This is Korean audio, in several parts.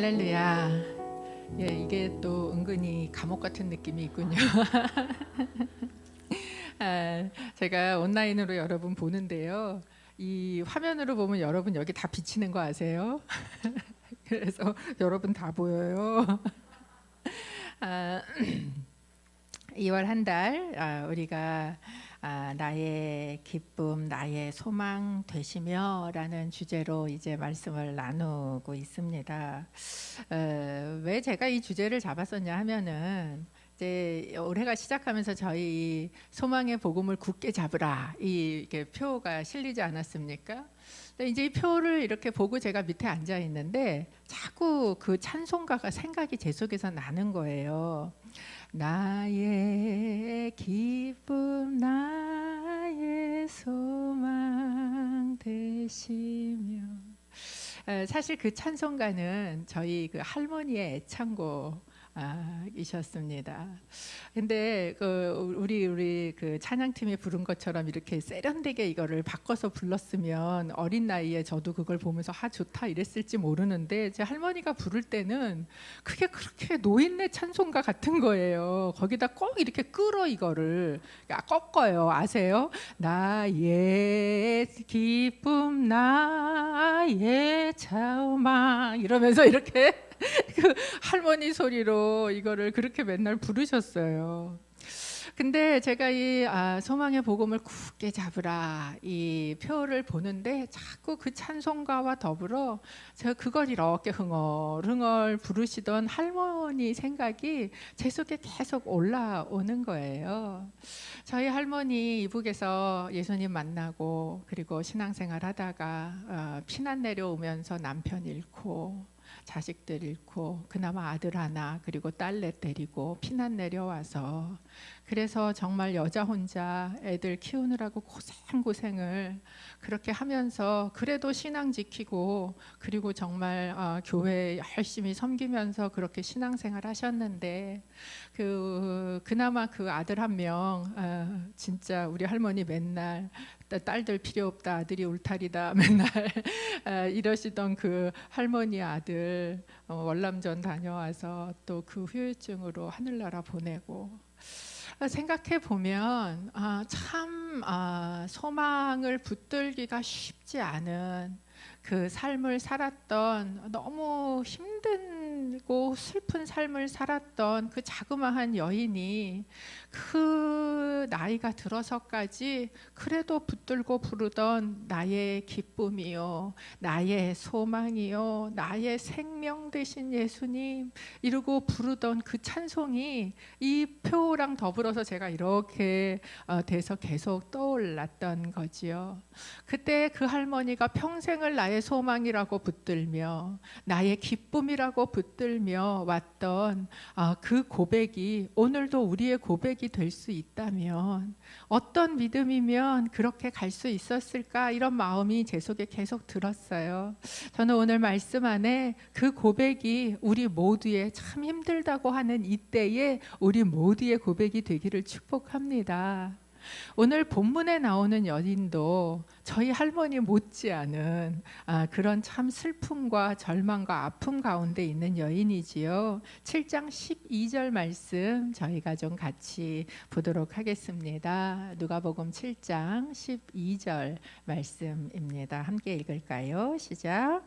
할렐루야. 예, 이게 또 은근히 감옥 같은 느낌이 있군요. 제가 온라인으로 여러분 보는데요. 이 화면으로 보면 여러분 여기 다 비치는 거 아세요? 그래서 여러분 다 보여요. 2월 한 달 우리가 나의 기쁨, 나의 소망 되시며라는 주제로 이제 말씀을 나누고 있습니다. 왜 제가 이 주제를 잡았었냐 하면은 이제 올해가 시작하면서 저희 소망의 복음을 굳게 잡으라 이게 표가 실리지 않았습니까? 근데 이제 이 표를 이렇게 보고 제가 밑에 앉아 있는데 자꾸 그 찬송가가 생각이 제 속에서 나는 거예요. 나의 기쁨 나의 소망 되시며. 사실 그 찬송가는 저희 그 할머니의 애창곡 이셨습니다. 근데 우리 그 찬양팀이 부른 것처럼 이렇게 세련되게 이거를 바꿔서 불렀으면 어린 나이에 저도 그걸 보면서 좋다 이랬을지 모르는데 제 할머니가 부를 때는 그게 그렇게 노인네 찬송가 같은 거예요. 거기다 꼭 이렇게 끌어 이거를 꺾어요. 아세요? 나의 기쁨 나의 자우망 이러면서 이렇게 그 할머니 소리로 이거를 그렇게 맨날 부르셨어요. 근데 제가 이 소망의 복음을 굳게 잡으라 이 표를 보는데 자꾸 그 찬송가와 더불어 제가 그걸 이렇게 흥얼흥얼 부르시던 할머니 생각이 제 속에 계속 올라오는 거예요. 저희 할머니 이북에서 예수님 만나고 그리고 신앙생활 하다가 피난 내려오면서 남편 잃고 자식들 잃고 그나마 아들 하나 그리고 딸넷 데리고 피난 내려와서 그래서 정말 여자 혼자 애들 키우느라고 고생을 그렇게 하면서 그래도 신앙 지키고 그리고 정말 교회 열심히 섬기면서 그렇게 신앙생활 하셨는데 그나마 그 아들 한 명 진짜 우리 할머니 맨날 딸들 필요 없다 아들이 울타리다 맨날 이러시던 그 할머니 아들 월남전 다녀와서 또 그 후유증으로 하늘나라 보내고 생각해 보면 참 소망을 붙들기가 쉽지 않은 그 삶을 살았던 너무 힘들고 슬픈 삶을 살았던 그 자그마한 여인이 그 나이가 들어서까지 그래도 붙들고 부르던 나의 기쁨이요 나의 소망이요 나의 생명 되신 예수님 이러고 부르던 그 찬송이 이 표랑 더불어서 제가 이렇게 돼서 계속 떠올랐던 거지요. 그때 그 할머니가 평생을 나의 소망이라고 붙들며 나의 기쁨이라고 붙들며 왔던 그 고백이 오늘도 우리의 고백이 될 수 있다면 어떤 믿음이면 그렇게 갈 수 있었을까 이런 마음이 제 속에 계속 들었어요. 저는 오늘 말씀 안에 그 고백이 우리 모두의 참 힘들다고 하는 이때에 우리 모두의 고백이 되기를 축복합니다. 오늘 본문에 나오는 여인도 저희 할머니 못지않은 그런 참 슬픔과 절망과 아픔 가운데 있는 여인이지요. 7장 12절 말씀 저희가 좀 같이 보도록 하겠습니다. 누가복음 7장 12절 말씀입니다. 함께 읽을까요? 시작.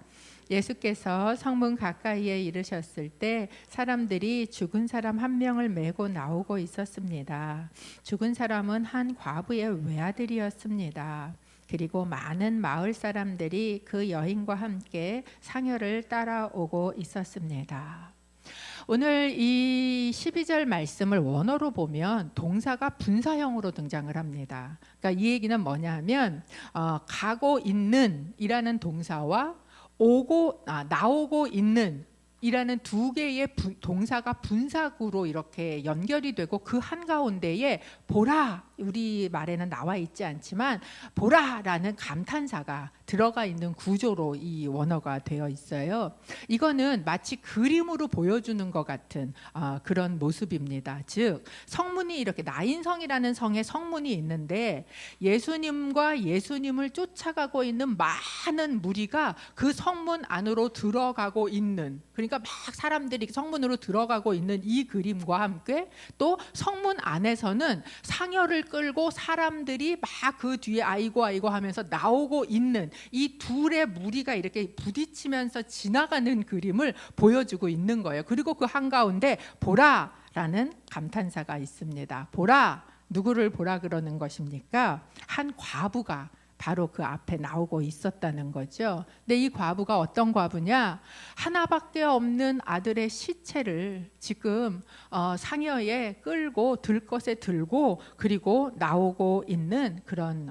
예수께서 성문 가까이에 이르셨을 때 사람들이 죽은 사람 한 명을 메고 나오고 있었습니다. 죽은 사람은 한 과부의 외아들이었습니다. 그리고 많은 마을 사람들이 그 여인과 함께 상여를 따라오고 있었습니다. 오늘 이 12절 말씀을 원어로 보면 동사가 분사형으로 등장을 합니다. 그러니까 이 얘기는 뭐냐 하면 가고 있는 이라는 동사와 나오고 있는 이라는 두 개의 동사가 분사구로 이렇게 연결이 되고 그 한가운데에 보라 우리 말에는 나와 있지 않지만 보라라는 감탄사가 들어가 있는 구조로 이 원어가 되어 있어요. 이거는 마치 그림으로 보여주는 것 같은 그런 모습입니다. 즉 성문이 이렇게 나인성이라는 성에 성문이 있는데 예수님과 예수님을 쫓아가고 있는 많은 무리가 그 성문 안으로 들어가고 있는, 그러니까 막 사람들이 성문으로 들어가고 있는 이 그림과 함께 또 성문 안에서는 상여를 끌고 사람들이 막 그 뒤에 아이고 아이고 하면서 나오고 있는 이 둘의 무리가 이렇게 부딪히면서 지나가는 그림을 보여주고 있는 거예요. 그리고 그 한가운데 보라라는 감탄사가 있습니다. 보라, 누구를 보라 그러는 것입니까? 한 과부가 바로 그 앞에 나오고 있었다는 거죠. 근데 이 과부가 어떤 과부냐? 하나밖에 없는 아들의 시체를 지금 상여에 끌고 들것에 들고 그리고 나오고 있는 그런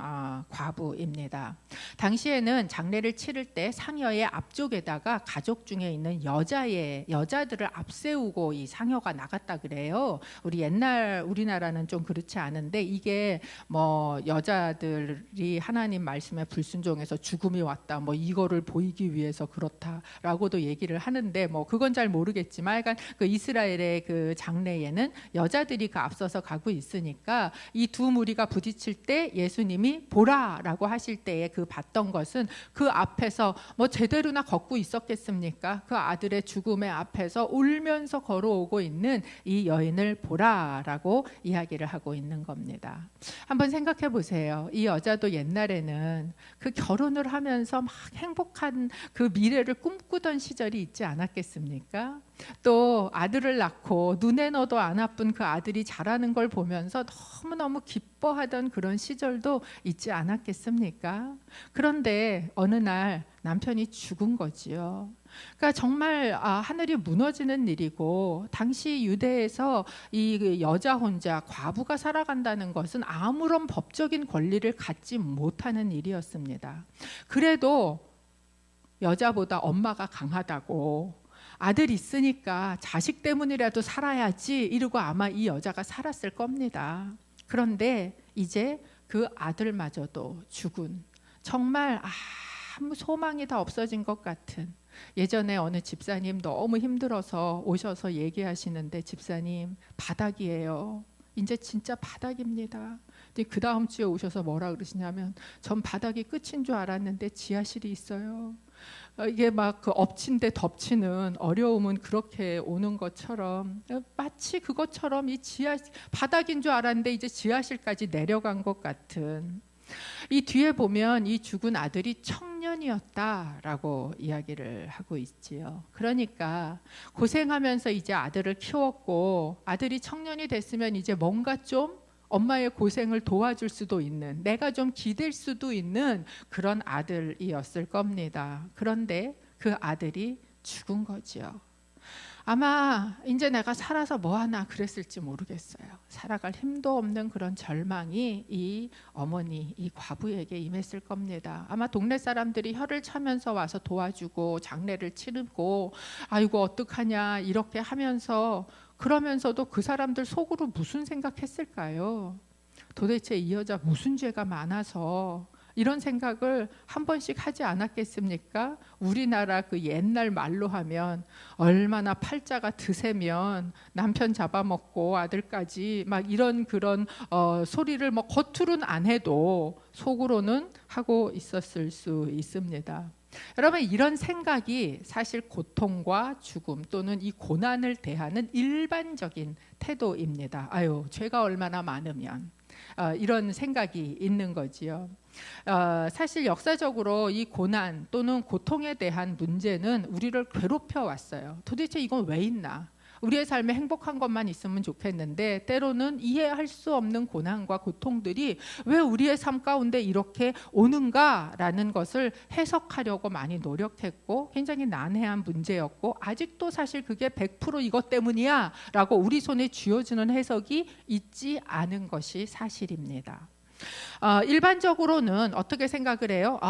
과부입니다. 당시에는 장례를 치를 때 상여의 앞쪽에다가 가족 중에 있는 여자들을 앞세우고 이 상여가 나갔다 그래요. 우리 옛날 우리나라는 좀 그렇지 않은데 이게 뭐 여자들이 하나님 말씀에 불순종해서 죽음이 왔다 뭐 이거를 보이기 위해서 그렇다라고도 얘기를 하는데 뭐 그건 잘 모르겠지만 약간 그 이스라엘의 그 장례에는 여자들이 그 앞서서 가고 있으니까 이 두 무리가 부딪힐 때 예수님이 보라라고 하실 때에 그 봤던 것은 그 앞에서 뭐 제대로나 걷고 있었겠습니까? 그 아들의 죽음의 앞에서 울면서 걸어오고 있는 이 여인을 보라라고 이야기를 하고 있는 겁니다. 한번 생각해 보세요. 이 여자도 옛날에는 그 결혼을 하면서 막 행복한 그 미래를 꿈꾸던 시절이 있지 않았겠습니까? 또 아들을 낳고 눈에 넣어도 안 아픈 그 아들이 자라는 걸 보면서 너무너무 기뻐하던 그런 시절도 있지 않았겠습니까? 그런데 어느 날 남편이 죽은 거지요. 그러니까 정말 하늘이 무너지는 일이고 당시 유대에서 이 여자 혼자 과부가 살아간다는 것은 아무런 법적인 권리를 갖지 못하는 일이었습니다. 그래도 여자보다 엄마가 강하다고 아들 있으니까 자식 때문이라도 살아야지 이러고 아마 이 여자가 살았을 겁니다. 그런데 이제 그 아들마저도 죽은, 정말 아무 소망이 다 없어진 것 같은, 예전에 어느 집사님 너무 힘들어서 오셔서 얘기하시는데 집사님 바닥이에요. 이제 진짜 바닥입니다. 근데 그 다음 주에 오셔서 뭐라 그러시냐면 전 바닥이 끝인 줄 알았는데 지하실이 있어요. 이게 막 그 엎친 데 덮치는 어려움은 그렇게 오는 것처럼 마치 그것처럼 이 바닥인 줄 알았는데 이제 지하실까지 내려간 것 같은, 이 뒤에 보면 이 죽은 아들이 청년이었다라고 이야기를 하고 있지요. 그러니까 고생하면서 이제 아들을 키웠고 아들이 청년이 됐으면 이제 뭔가 좀 엄마의 고생을 도와줄 수도 있는, 내가 좀 기댈 수도 있는 그런 아들이었을 겁니다. 그런데 그 아들이 죽은 거죠. 아마 이제 내가 살아서 뭐 하나 그랬을지 모르겠어요. 살아갈 힘도 없는 그런 절망이 이 어머니, 이 과부에게 임했을 겁니다. 아마 동네 사람들이 혀를 차면서 와서 도와주고 장례를 치르고 아이고 어떡하냐 이렇게 하면서, 그러면서도 그 사람들 속으로 무슨 생각했을까요? 도대체 이 여자 무슨 죄가 많아서 이런 생각을 한 번씩 하지 않았겠습니까? 우리나라 그 옛날 말로 하면 얼마나 팔자가 드세면 남편 잡아먹고 아들까지 막 이런 그런 소리를 뭐 겉으로는 안 해도 속으로는 하고 있었을 수 있습니다. 여러분, 이런 생각이 사실 고통과 죽음 또는 이 고난을 대하는 일반적인 태도입니다. 아유, 죄가 얼마나 많으면 이런 생각이 있는 거지요. 사실 역사적으로 이 고난 또는 고통에 대한 문제는 우리를 괴롭혀 왔어요. 도대체 이건 왜 있나? 우리의 삶에 행복한 것만 있으면 좋겠는데 때로는 이해할 수 없는 고난과 고통들이 왜 우리의 삶 가운데 이렇게 오는가라는 것을 해석하려고 많이 노력했고 굉장히 난해한 문제였고 아직도 사실 그게 100% 이것 때문이야 라고 우리 손에 쥐어주는 해석이 있지 않은 것이 사실입니다. 일반적으로는 어떻게 생각을 해요?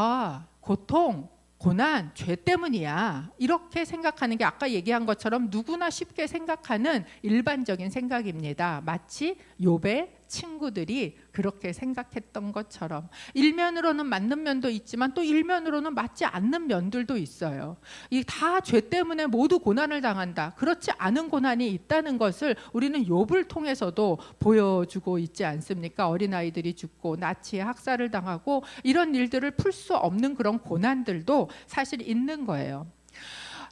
고통, 고난, 죄 때문이야 이렇게 생각하는 게 아까 얘기한 것처럼 누구나 쉽게 생각하는 일반적인 생각입니다. 마치 욥의 친구들이 그렇게 생각했던 것처럼 일면으로는 맞는 면도 있지만 또 일면으로는 맞지 않는 면들도 있어요. 이 다 죄 때문에 모두 고난을 당한다. 그렇지 않은 고난이 있다는 것을 우리는 욥을 통해서도 보여주고 있지 않습니까? 어린아이들이 죽고 나치에 학살을 당하고 이런 일들을 풀 수 없는 그런 고난들도 사실 있는 거예요.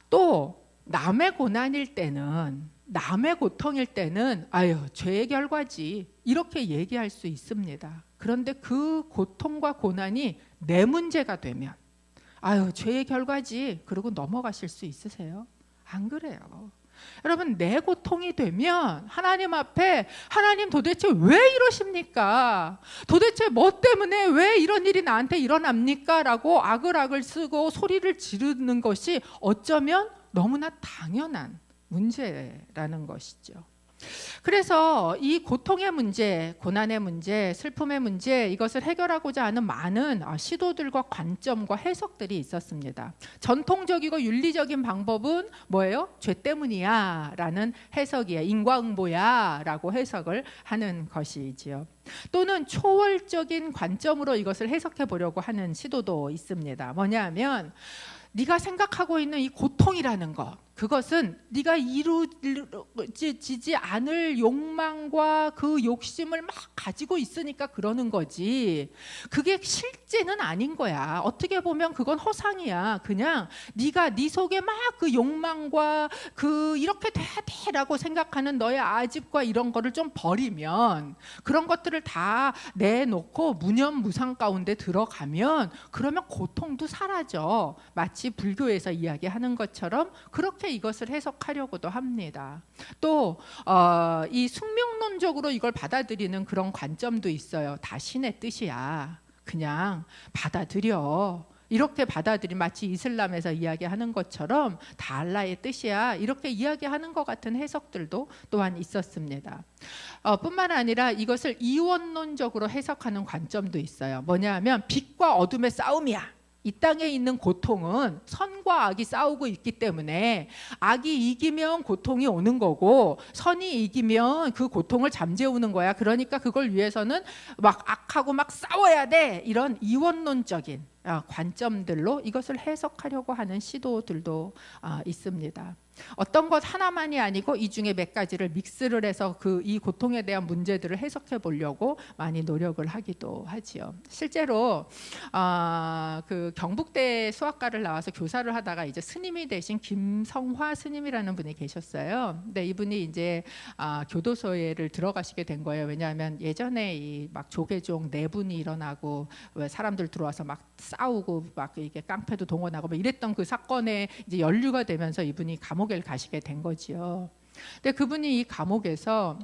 또 남의 고난일 때는, 남의 고통일 때는 아유 죄의 결과지 이렇게 얘기할 수 있습니다. 그런데 그 고통과 고난이 내 문제가 되면 아유 죄의 결과지 그러고 넘어가실 수 있으세요? 안 그래요. 여러분, 내 고통이 되면 하나님 앞에 하나님 도대체 왜 이러십니까? 도대체 뭐 때문에 왜 이런 일이 나한테 일어납니까? 라고 아글아글 쓰고 소리를 지르는 것이 어쩌면 너무나 당연한 문제라는 것이죠. 그래서 이 고통의 문제, 고난의 문제, 슬픔의 문제, 이것을 해결하고자 하는 많은 시도들과 관점과 해석들이 있었습니다. 전통적이고 윤리적인 방법은 뭐예요? 죄 때문이야 라는 해석이에요. 인과응보야 라고 해석을 하는 것이지요. 또는 초월적인 관점으로 이것을 해석해 보려고 하는 시도도 있습니다. 뭐냐면 네가 생각하고 있는 이 고통이라는 것, 그것은 네가 이루어지지 않을 욕망과 그 욕심을 막 가지고 있으니까 그러는 거지. 그게 실제는 아닌 거야. 어떻게 보면 그건 허상이야. 그냥 네가 네 속에 막 그 욕망과 그 이렇게 돼야 돼라고 생각하는 너의 아집과 이런 거를 좀 버리면, 그런 것들을 다 내놓고 무념무상 가운데 들어가면 그러면 고통도 사라져. 마치 불교에서 이야기하는 것처럼 그렇게 이것을 해석하려고도 합니다. 또 이 숙명론적으로 이걸 받아들이는 그런 관점도 있어요. 다 신의 뜻이야. 그냥 받아들여. 이렇게 받아들이 마치 이슬람에서 이야기하는 것처럼 다 알라의 뜻이야. 이렇게 이야기하는 것 같은 해석들도 또한 있었습니다. 뿐만 아니라 이것을 이원론적으로 해석하는 관점도 있어요. 뭐냐면 빛과 어둠의 싸움이야. 이 땅에 있는 고통은 선과 악이 싸우고 있기 때문에 악이 이기면 고통이 오는 거고 선이 이기면 그 고통을 잠재우는 거야. 그러니까 그걸 위해서는 막 악하고 막 싸워야 돼. 이런 이원론적인 관점들로 이것을 해석하려고 하는 시도들도 있습니다. 어떤 것 하나만이 아니고 이 중에 몇 가지를 믹스를 해서 이 고통에 대한 문제들을 해석해 보려고 많이 노력을 하기도 하지요. 실제로 그 경북대 수학과를 나와서 교사를 하다가 이제 스님이 되신 김성화 스님이라는 분이 계셨어요. 근데 이분이 이제 교도소에를 들어가시게 된 거예요. 왜냐하면 예전에 이 막 조계종 내분이 일어나고 왜 사람들 들어와서 막 싸우고 막 이게 깡패도 동원하고 막 이랬던 그 사건에 이제 연루가 되면서 이분이 감옥에 가시게 된 거지요. 근데 그분이 이 감옥에서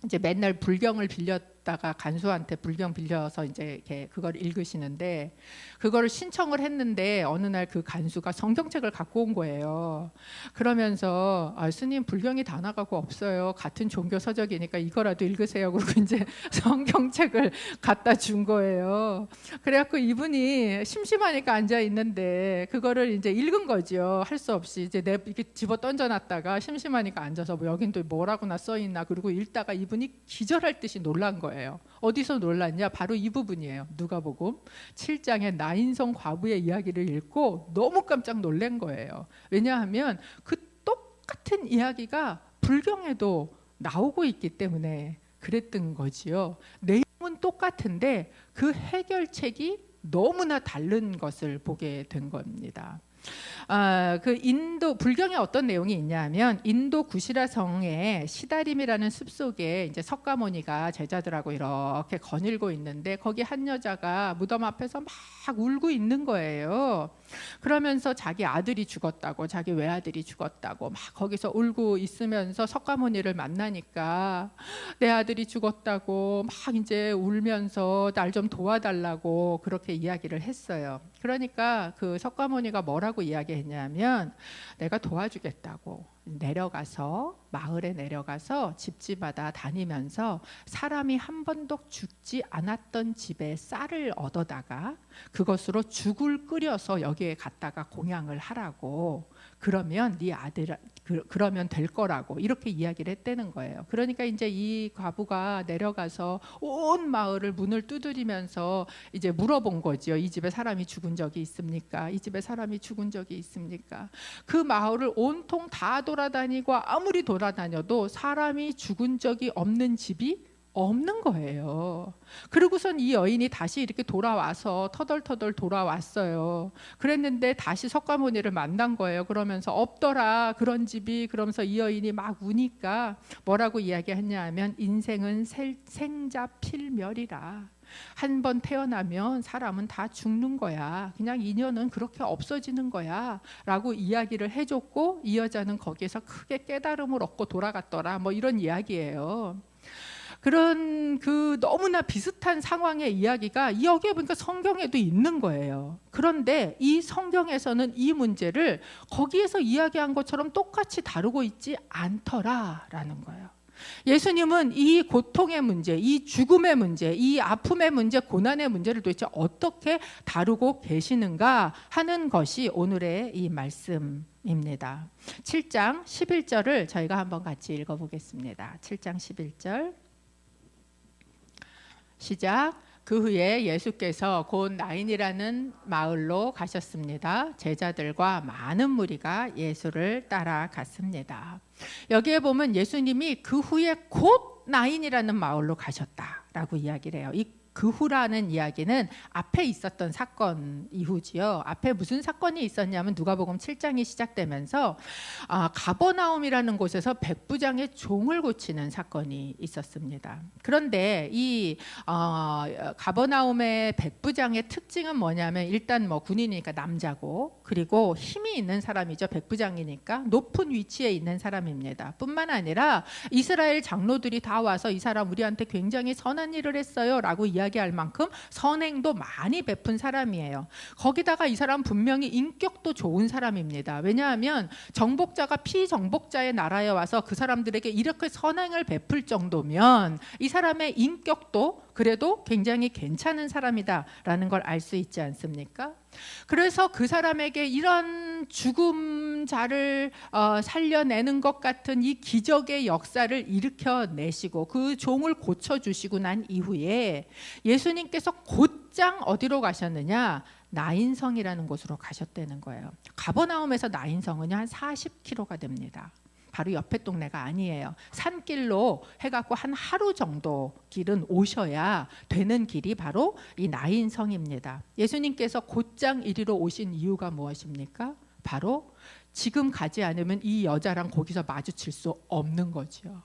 이제 맨날 불경을 빌렸다가 간수한테 불경 빌려서 이제 이렇게 그걸 읽으시는데, 그거를 신청을 했는데 어느 날 그 간수가 성경책을 갖고 온 거예요. 그러면서 스님 불경이 다 나가고 없어요. 같은 종교 서적이니까 이거라도 읽으세요. 그리고 이제 성경책을 갖다 준 거예요. 그래갖고 이분이 심심하니까 앉아 있는데 그거를 이제 읽은 거죠. 할 수 없이 이제 이렇게 집어 던져놨다가 심심하니까 앉아서 뭐 여긴 또 뭐라고나 써 있나. 그리고 읽다가 이분이 기절할 듯이 놀란 거예요. 어디서 놀랐냐? 바로 이 부분이에요. 누가복음 7장의 나인성 과부의 이야기를 읽고 너무 깜짝 놀란 거예요. 왜냐하면 그 똑같은 이야기가 불경에도 나오고 있기 때문에 그랬던 거지요. 내용은 똑같은데 그 해결책이 너무나 다른 것을 보게 된 겁니다. 그 인도 불경에 어떤 내용이 있냐면, 인도 구시라 성의 시다림이라는 숲속에 이제 석가모니가 제자들하고 이렇게 거닐고 있는데 거기 한 여자가 무덤 앞에서 막 울고 있는 거예요. 그러면서 자기 아들이 죽었다고, 자기 외아들이 죽었다고 막 거기서 울고 있으면서 석가모니를 만나니까 내 아들이 죽었다고 막 이제 울면서 날 좀 도와달라고 그렇게 이야기를 했어요. 그러니까 그 석가모니가 뭐라고 이야기했냐면, 내가 도와주겠다고, 마을에 내려가서 집집마다 다니면서 사람이 한 번도 죽지 않았던 집에 쌀을 얻어다가 그것으로 죽을 끓여서 여기에 갖다가 공양을 하라고, 그러면 네 아들 그러면 될 거라고 이렇게 이야기를 했다는 거예요. 그러니까 이제 이 과부가 내려가서 온 마을을 문을 두드리면서 이제 물어본 거죠. 이 집에 사람이 죽은 적이 있습니까? 이 집에 사람이 죽은 적이 있습니까? 그 마을을 온통 다 돌아다니고 아무리 돌아다녀도 사람이 죽은 적이 없는 집이 없는 거예요. 그리고선 이 여인이 다시 이렇게 돌아와서 터덜터덜 돌아왔어요. 그랬는데 다시 석가모니를 만난 거예요. 그러면서 없더라 그런 집이. 그러면서 이 여인이 막 우니까 뭐라고 이야기했냐 하면 인생은 생자필멸이라. 한 번 태어나면 사람은 다 죽는 거야. 그냥 인연은 그렇게 없어지는 거야 라고 이야기를 해줬고, 이 여자는 거기에서 크게 깨달음을 얻고 돌아갔더라, 뭐 이런 이야기예요. 그런 그 너무나 비슷한 상황의 이야기가 여기에 보니까 성경에도 있는 거예요. 그런데 이 성경에서는 이 문제를 거기에서 이야기한 것처럼 똑같이 다루고 있지 않더라라는 거예요. 예수님은 이 고통의 문제, 이 죽음의 문제, 이 아픔의 문제, 고난의 문제를 도대체 어떻게 다루고 계시는가 하는 것이 오늘의 이 말씀입니다. 7장 11절을 저희가 한번 같이 읽어보겠습니다. 7장 11절 시작. 그 후에 예수께서 곧 나인이라는 마을로 가셨습니다. 제자들과 많은 무리가 예수를 따라갔습니다. 여기에 보면 예수님이 그 후에 곧 나인이라는 마을로 가셨다라고 이야기를 해요. 이 그 후라는 이야기는 앞에 있었던 사건 이후지요. 앞에 무슨 사건이 있었냐면 누가복음 7장이 시작되면서 가버나움이라는 곳에서 백부장의 종을 고치는 사건이 있었습니다. 그런데 이 가버나움의 백부장의 특징은 뭐냐면 일단 뭐 군인이니까 남자고, 그리고 힘이 있는 사람이죠. 백부장이니까 높은 위치에 있는 사람입니다. 뿐만 아니라 이스라엘 장로들이 다 와서 이 사람 우리한테 굉장히 선한 일을 했어요 라고 이야기할 만큼 선행도 많이 베푼 사람이에요. 거기다가 이 사람 분명히 인격도 좋은 사람입니다. 왜냐하면 정복자가 피정복자의 나라에 와서 그 사람들에게 이렇게 선행을 베풀 정도면 이 사람의 인격도 그래도 굉장히 괜찮은 사람이다라는 걸 알 수 있지 않습니까? 그래서 그 사람에게 이런 죽음자를 살려내는 것 같은 이 기적의 역사를 일으켜내시고 그 종을 고쳐주시고 난 이후에 예수님께서 곧장 어디로 가셨느냐? 나인성이라는 곳으로 가셨다는 거예요. 가버나움에서 나인성은 한 40km가 됩니다. 바로 옆에 동네가 아니에요. 산길로 해갖고 한 하루 정도 길은 오셔야 되는 길이 바로 이 나인성입니다. 예수님께서 곧장 이리로 오신 이유가 무엇입니까? 바로 지금 가지 않으면 이 여자랑 거기서 마주칠 수 없는 거죠.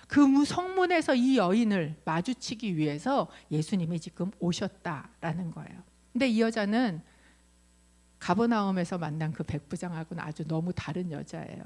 그 성문에서 이 여인을 마주치기 위해서 예수님이 지금 오셨다라는 거예요. 근데 이 여자는 가버나움에서 만난 그 백부장하고는 아주 너무 다른 여자예요.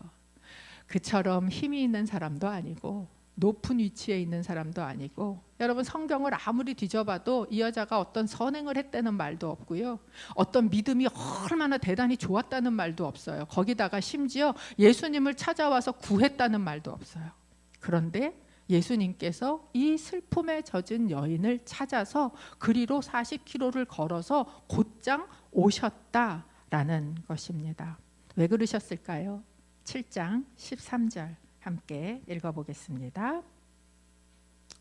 그처럼 힘이 있는 사람도 아니고 높은 위치에 있는 사람도 아니고, 여러분 성경을 아무리 뒤져봐도 이 여자가 어떤 선행을 했다는 말도 없고요, 어떤 믿음이 얼마나 대단히 좋았다는 말도 없어요. 거기다가 심지어 예수님을 찾아와서 구했다는 말도 없어요. 그런데 예수님께서 이 슬픔에 젖은 여인을 찾아서 그리로 40km를 걸어서 곧장 오셨다라는 것입니다. 왜 그러셨을까요? 7장 13절 함께 읽어보겠습니다.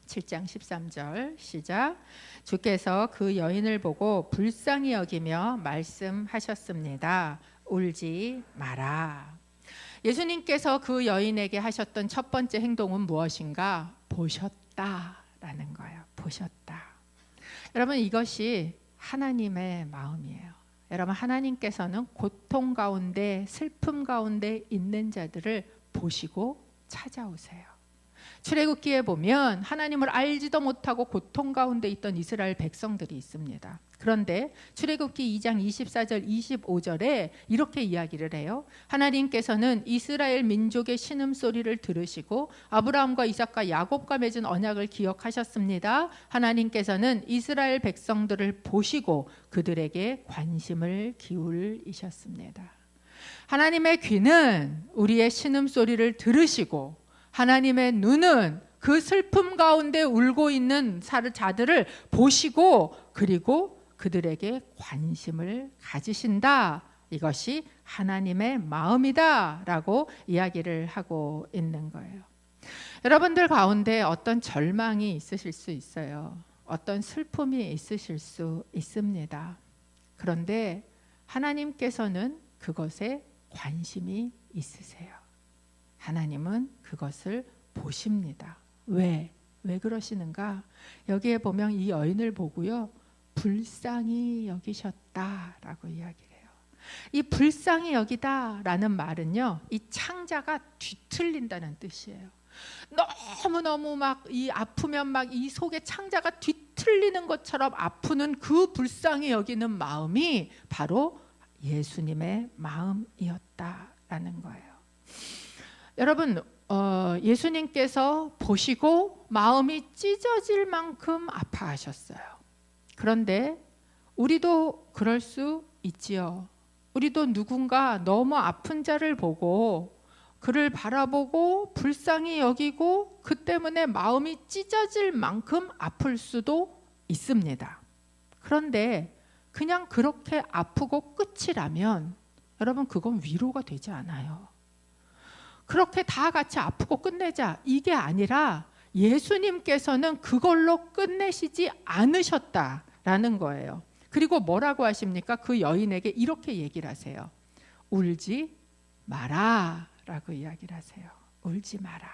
7장 13절 시작. 주께서 그 여인을 보고 불쌍히 여기며 말씀하셨습니다. 울지 마라. 예수님께서 그 여인에게 하셨던 첫 번째 행동은 무엇인가? 보셨다라는 거예요. 보셨다. 여러분 이것이 하나님의 마음이에요. 여러분 하나님께서는 고통 가운데 슬픔 가운데 있는 자들을 보시고 찾아오세요. 출애굽기에 보면 하나님을 알지도 못하고 고통 가운데 있던 이스라엘 백성들이 있습니다. 그런데 출애굽기 2장 24절 25절에 이렇게 이야기를 해요. 하나님께서는 이스라엘 민족의 신음소리를 들으시고 아브라함과 이삭과 야곱과 맺은 언약을 기억하셨습니다. 하나님께서는 이스라엘 백성들을 보시고 그들에게 관심을 기울이셨습니다. 하나님의 귀는 우리의 신음소리를 들으시고 하나님의 눈은 그 슬픔 가운데 울고 있는 자들을 보시고 그리고 그들에게 관심을 가지신다. 이것이 하나님의 마음이다 라고 이야기를 하고 있는 거예요. 여러분들 가운데 어떤 절망이 있으실 수 있어요. 어떤 슬픔이 있으실 수 있습니다. 그런데 하나님께서는 그것에 관심이 있으세요. 하나님은 그것을 보십니다. 왜 그러시는가? 여기에 보면 이 여인을 보고요, 불쌍히 여기셨다라고 이야기를 해요. 이 불쌍히 여기다라는 말은요, 이 창자가 뒤틀린다는 뜻이에요. 너무너무 막 이 아프면 막 이 속에 창자가 뒤틀리는 것처럼 아프는 그 불쌍히 여기는 마음이 바로 예수님의 마음이었다라는 거예요. 여러분, 예수님께서 보시고 마음이 찢어질 만큼 아파하셨어요. 그런데 우리도 그럴 수 있지요. 우리도 누군가 너무 아픈 자를 보고 그를 바라보고 불쌍히 여기고 그 때문에 마음이 찢어질 만큼 아플 수도 있습니다. 그런데 그냥 그렇게 아프고 끝이라면 여러분, 그건 위로가 되지 않아요. 그렇게 다 같이 아프고 끝내자, 이게 아니라 예수님께서는 그걸로 끝내시지 않으셨다라는 거예요. 그리고 뭐라고 하십니까? 그 여인에게 이렇게 얘기를 하세요. 울지 마라 라고 이야기를 하세요. 울지 마라.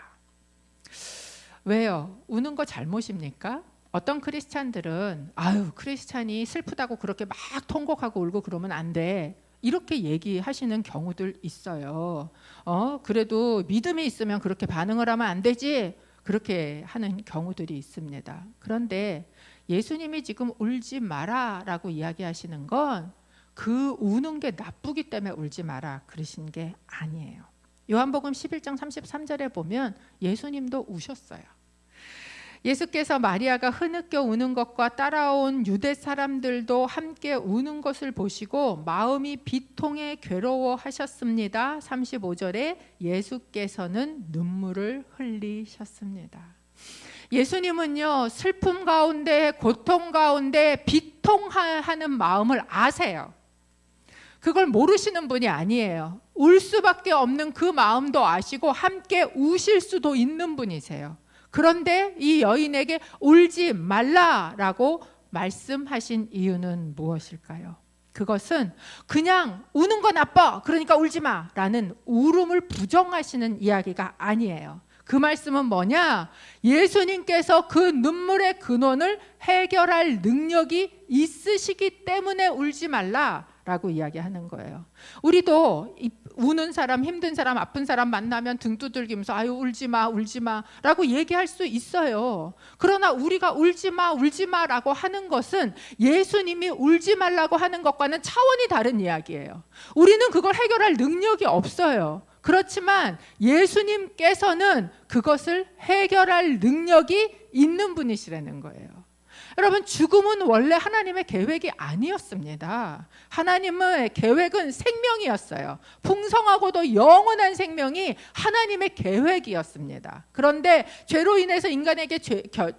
왜요? 우는 거 잘못입니까? 어떤 크리스찬들은 크리스찬이 슬프다고 그렇게 막 통곡하고 울고 그러면 안 돼, 이렇게 얘기하시는 경우들 있어요. 그래도 믿음이 있으면 그렇게 반응을 하면 안 되지, 그렇게 하는 경우들이 있습니다. 그런데 예수님이 지금 울지 마라 라고 이야기하시는 건 그 우는 게 나쁘기 때문에 울지 마라 그러신 게 아니에요. 요한복음 11장 33절에 보면 예수님도 우셨어요. 예수께서 마리아가 흐느껴 우는 것과 따라온 유대 사람들도 함께 우는 것을 보시고 마음이 비통해 괴로워하셨습니다. 35절에 예수께서는 눈물을 흘리셨습니다. 예수님은요, 슬픔 가운데 고통 가운데 비통하는 마음을 아세요. 그걸 모르시는 분이 아니에요. 울 수밖에 없는 그 마음도 아시고 함께 우실 수도 있는 분이세요. 그런데 이 여인에게 울지 말라라고 말씀하신 이유는 무엇일까요? 그것은 그냥 우는 거 나빠, 그러니까 울지 마라는 울음을 부정하시는 이야기가 아니에요. 그 말씀은 뭐냐? 예수님께서 그 눈물의 근원을 해결할 능력이 있으시기 때문에 울지 말라라고 이야기하는 거예요. 우리도 우는 사람, 힘든 사람, 아픈 사람 만나면 등 두들기면서 울지 마, 울지 마 라고 얘기할 수 있어요. 그러나 우리가 울지 마, 울지 마라고 하는 것은 예수님이 울지 말라고 하는 것과는 차원이 다른 이야기예요. 우리는 그걸 해결할 능력이 없어요. 그렇지만 예수님께서는 그것을 해결할 능력이 있는 분이시라는 거예요. 여러분, 죽음은 원래 하나님의 계획이 아니었습니다. 하나님의 계획은 생명이었어요. 풍성하고도 영원한 생명이 하나님의 계획이었습니다. 그런데 죄로 인해서 인간에게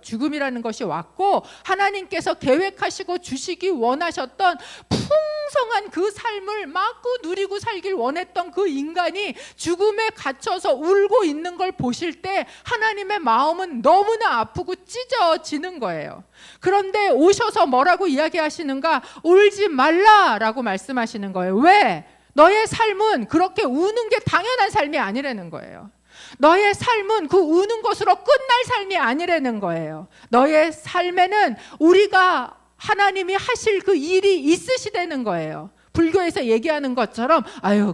죽음이라는 것이 왔고, 하나님께서 계획하시고 주시기 원하셨던 풍성한 그 삶을 마구 누리고 살길 원했던 그 인간이 죽음에 갇혀서 울고 있는 걸 보실 때 하나님의 마음은 너무나 아프고 찢어지는 거예요. 그런데 오셔서 뭐라고 이야기하시는가? 울지 말라라고 말씀하시는 거예요. 왜? 너의 삶은 그렇게 우는 게 당연한 삶이 아니라는 거예요. 너의 삶은 그 우는 것으로 끝날 삶이 아니라는 거예요. 너의 삶에는 우리가 하나님이 하실 그 일이 있으시다는 거예요. 불교에서 얘기하는 것처럼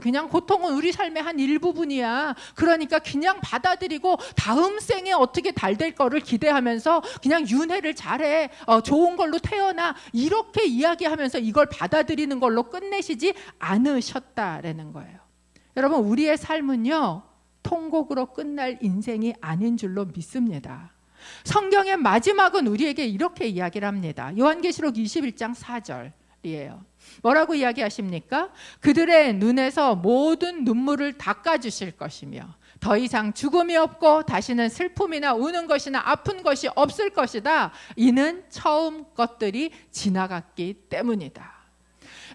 그냥 고통은 우리 삶의 한 일부분이야. 그러니까 그냥 받아들이고 다음 생에 어떻게 잘 될 거를 기대하면서 그냥 윤회를 잘해. 좋은 걸로 태어나. 이렇게 이야기하면서 이걸 받아들이는 걸로 끝내시지 않으셨다라는 거예요. 여러분, 우리의 삶은요, 통곡으로 끝날 인생이 아닌 줄로 믿습니다. 성경의 마지막은 우리에게 이렇게 이야기를 합니다. 요한계시록 21장 4절 이에요. 뭐라고 이야기하십니까? 그들의 눈에서 모든 눈물을 닦아주실 것이며 더 이상 죽음이 없고 다시는 슬픔이나 우는 것이나 아픈 것이 없을 것이다. 이는 처음 것들이 지나갔기 때문이다.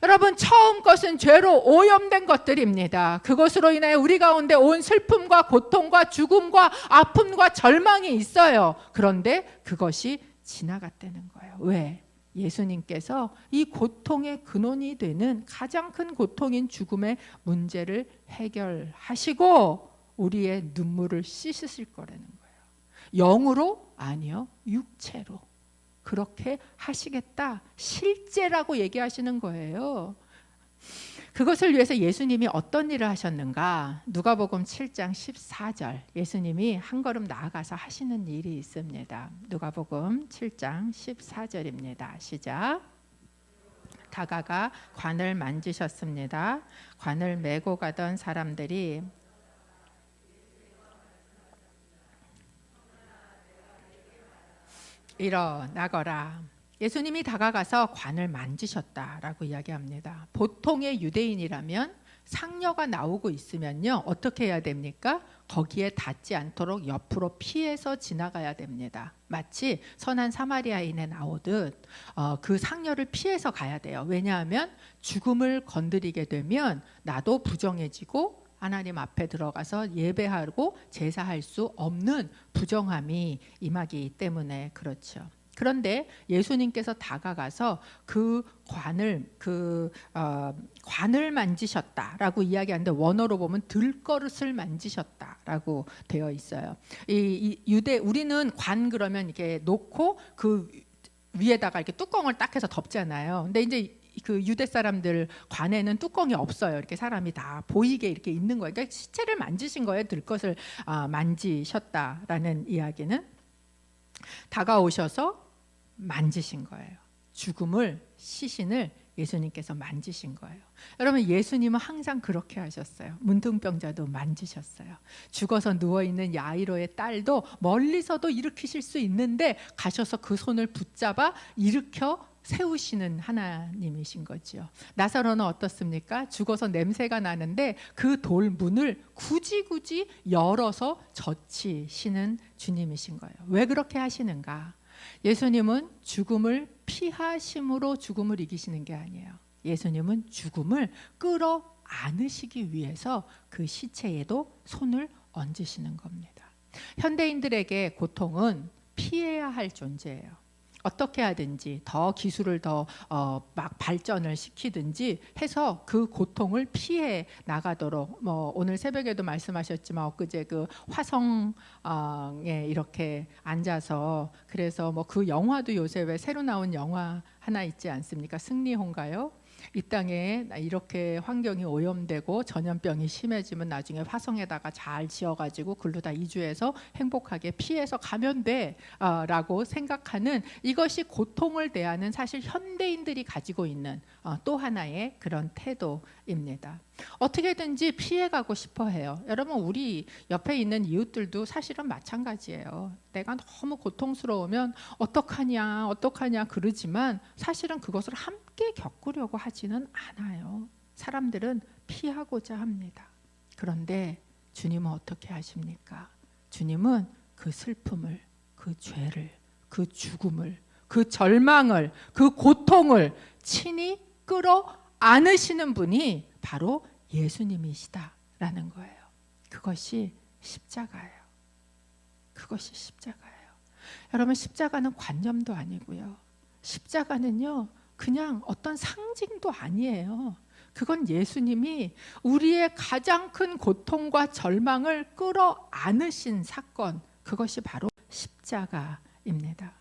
여러분, 처음 것은 죄로 오염된 것들입니다. 그것으로 인해 우리 가운데 온 슬픔과 고통과 죽음과 아픔과 절망이 있어요. 그런데 그것이 지나갔다는 거예요. 왜? 예수님께서 이 고통의 근원이 되는 가장 큰 고통인 죽음의 문제를 해결하시고 우리의 눈물을 씻으실 거라는 거예요. 영으로? 아니요, 육체로. 그렇게 하시겠다. 실제라고 얘기하시는 거예요. 그것을 위해서 예수님이 어떤 일을 하셨는가? 누가복음 7장 14절 예수님이 한 걸음 나아가서 하시는 일이 있습니다. 누가복음 7장 14절입니다. 시작. 다가가 관을 만지셨습니다. 관을 메고 가던 사람들이 일어나거라. 예수님이 다가가서 관을 만지셨다라고 이야기합니다. 보통의 유대인이라면 상녀가 나오고 있으면요, 어떻게 해야 됩니까? 거기에 닿지 않도록 옆으로 피해서 지나가야 됩니다. 마치 선한 사마리아인에 나오듯 그 상녀를 피해서 가야 돼요. 왜냐하면 죽음을 건드리게 되면 나도 부정해지고 하나님 앞에 들어가서 예배하고 제사할 수 없는 부정함이 임하기 때문에 그렇죠. 그런데 예수님께서 다가가서 그 관을 만지셨다라고 이야기하는데 원어로 보면 들것을 만지셨다라고 되어 있어요. 우리는 관 그러면 이렇게 놓고 그 위에다가 이렇게 뚜껑을 딱 해서 덮잖아요. 근데 이제 그 유대 사람들 관에는 뚜껑이 없어요. 이렇게 사람이 다 보이게 이렇게 있는 거예요. 그러니까 시체를 만지신 거예요. 들것을 만지셨다라는 이야기는 다가오셔서 만지신 거예요. 죽음을 시신을 예수님께서 만지신 거예요. 여러분, 예수님은 항상 그렇게 하셨어요. 문둥병자도 만지셨어요. 죽어서 누워있는 야이로의 딸도 멀리서도 일으키실 수 있는데 가셔서 그 손을 붙잡아 일으켜 세우시는 하나님이신 거죠. 나사로는 어떻습니까? 죽어서 냄새가 나는데 그 돌문을 굳이 열어서 젖히시는 주님이신 거예요. 왜 그렇게 하시는가? 예수님은 죽음을 피하심으로 죽음을 이기시는 게 아니에요. 예수님은 죽음을 끌어안으시기 위해서 그 시체에도 손을 얹으시는 겁니다. 현대인들에게 고통은 피해야 할 존재예요. 어떻게 하든지 더 기술을 더 막 발전을 시키든지 해서 그 고통을 피해 나가도록, 오늘 새벽에도 말씀하셨지만 엊그제 그 화성에 이렇게 앉아서, 그래서 그 영화도 요새 왜 새로 나온 영화 하나 있지 않습니까? 승리호인가요? 이 땅에 이렇게 환경이 오염되고 전염병이 심해지면 나중에 화성에다가 잘 지어가지고 글로 다 이주해서 행복하게 피해서 가면 돼 라고 생각하는, 이것이 고통을 대하는 사실 현대인들이 가지고 있는 또 하나의 그런 태도입니다. 어떻게든지 피해가고 싶어 해요. 여러분, 우리 옆에 있는 이웃들도 사실은 마찬가지예요. 내가 너무 고통스러우면 어떡하냐 그러지만 사실은 그것을 함께 겪으려고 하지는 않아요. 사람들은 피하고자 합니다. 그런데 주님은 어떻게 하십니까? 주님은 그 슬픔을, 그 죄를, 그 죽음을, 그 절망을, 그 고통을 친히 끌어 안으시는 분이 바로 예수님이시다라는 거예요. 그것이 십자가예요. 그것이 십자가예요. 여러분, 십자가는 관념도 아니고요. 십자가는요, 그냥 어떤 상징도 아니에요. 그건 예수님이 우리의 가장 큰 고통과 절망을 끌어 안으신 사건, 그것이 바로 십자가입니다.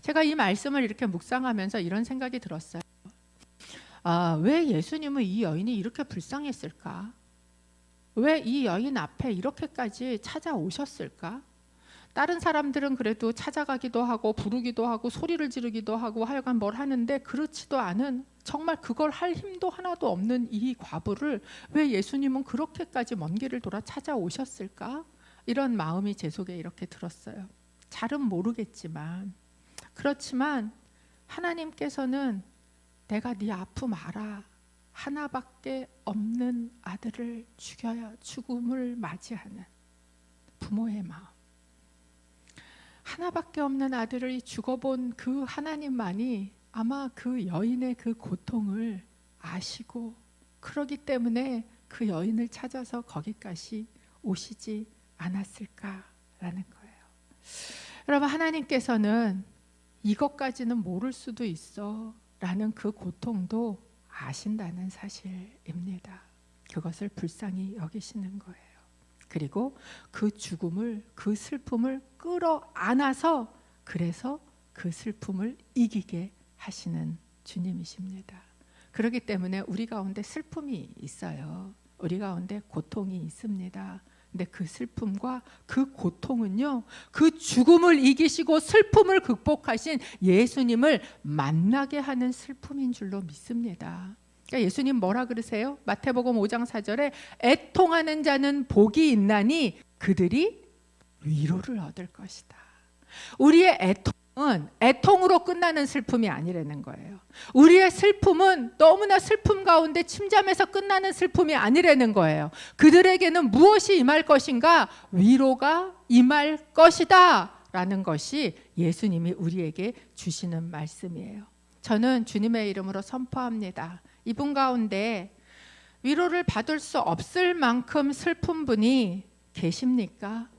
제가 이 말씀을 이렇게 묵상하면서 이런 생각이 들었어요. 왜 예수님은 이 여인이 이렇게 불쌍했을까? 왜 이 여인 앞에 이렇게까지 찾아오셨을까? 다른 사람들은 그래도 찾아가기도 하고 부르기도 하고 소리를 지르기도 하고 하여간 뭘 하는데, 그렇지도 않은, 정말 그걸 할 힘도 하나도 없는 이 과부를 왜 예수님은 그렇게까지 먼 길을 돌아 찾아오셨을까? 이런 마음이 제 속에 이렇게 들었어요. 잘은 모르겠지만, 그렇지만 하나님께서는 내가 네 아픔 알아. 하나밖에 없는 아들을 죽여야 죽음을 맞이하는 부모의 마음. 하나밖에 없는 아들을 죽어본 그 하나님만이 아마 그 여인의 그 고통을 아시고 그러기 때문에 그 여인을 찾아서 거기까지 오시지 않았을까라는 거예요. 여러분, 하나님께서는 이것까지는 모를 수도 있어 라는 그 고통도 아신다는 사실입니다. 그것을 불쌍히 여기시는 거예요. 그리고 그 죽음을, 그 슬픔을 끌어안아서 그래서 그 슬픔을 이기게 하시는 주님이십니다. 그렇기 때문에 우리 가운데 슬픔이 있어요. 우리 가운데 고통이 있습니다. 근데 그 슬픔과 그 고통은요, 그 죽음을 이기시고 슬픔을 극복하신 예수님을 만나게 하는 슬픔인 줄로 믿습니다. 그러니까 예수님 뭐라 그러세요? 마태복음 5장 4절에 애통하는 자는 복이 있나니 그들이 위로를 얻을 것이다. 우리의 애통은 애통으로 끝나는 슬픔이 아니라는 거예요. 우리의 슬픔은 너무나 슬픔 가운데 침잠해서 끝나는 슬픔이 아니라는 거예요. 그들에게는 무엇이 임할 것인가? 위로가 임할 것이다 라는 것이 예수님이 우리에게 주시는 말씀이에요. 저는 주님의 이름으로 선포합니다. 이분 가운데 위로를 받을 수 없을 만큼 슬픈 분이 계십니까?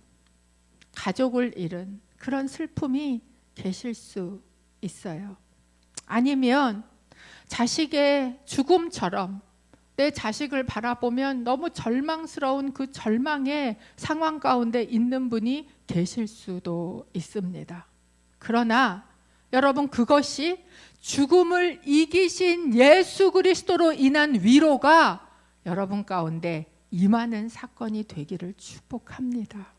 가족을 잃은 그런 슬픔이 계실 수 있어요. 아니면 자식의 죽음처럼 내 자식을 바라보면 너무 절망스러운 그 절망의 상황 가운데 있는 분이 계실 수도 있습니다. 그러나 여러분, 그것이 죽음을 이기신 예수 그리스도로 인한 위로가 여러분 가운데 임하는 사건이 되기를 축복합니다.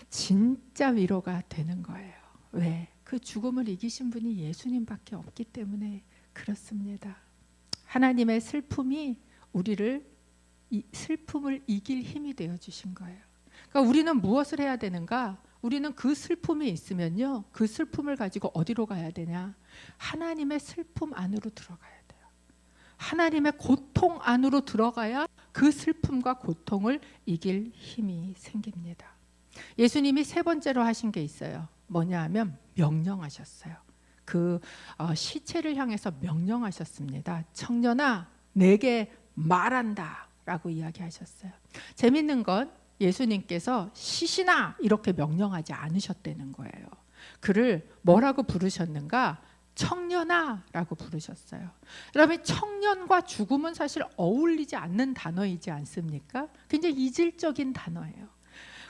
진짜 위로가 되는 거예요. 왜? 그 죽음을 이기신 분이 예수님밖에 없기 때문에 그렇습니다. 하나님의 슬픔이 우리를 슬픔을 이길 힘이 되어 주신 거예요. 그러니까 우리는 무엇을 해야 되는가? 우리는 그 슬픔이 있으면요, 그 슬픔을 가지고 어디로 가야 되냐? 하나님의 슬픔 안으로 들어가야 돼요. 하나님의 고통 안으로 들어가야 그 슬픔과 고통을 이길 힘이 생깁니다. 예수님이 세 번째로 하신 게 있어요. 뭐냐 하면 명령하셨어요. 그 시체를 향해서 명령하셨습니다. 청년아, 내게 말한다 라고 이야기하셨어요. 재밌는 건 예수님께서 시신아 이렇게 명령하지 않으셨다는 거예요. 그를 뭐라고 부르셨는가? 청년아 라고 부르셨어요. 여러분, 청년과 죽음은 사실 어울리지 않는 단어이지 않습니까? 굉장히 이질적인 단어예요.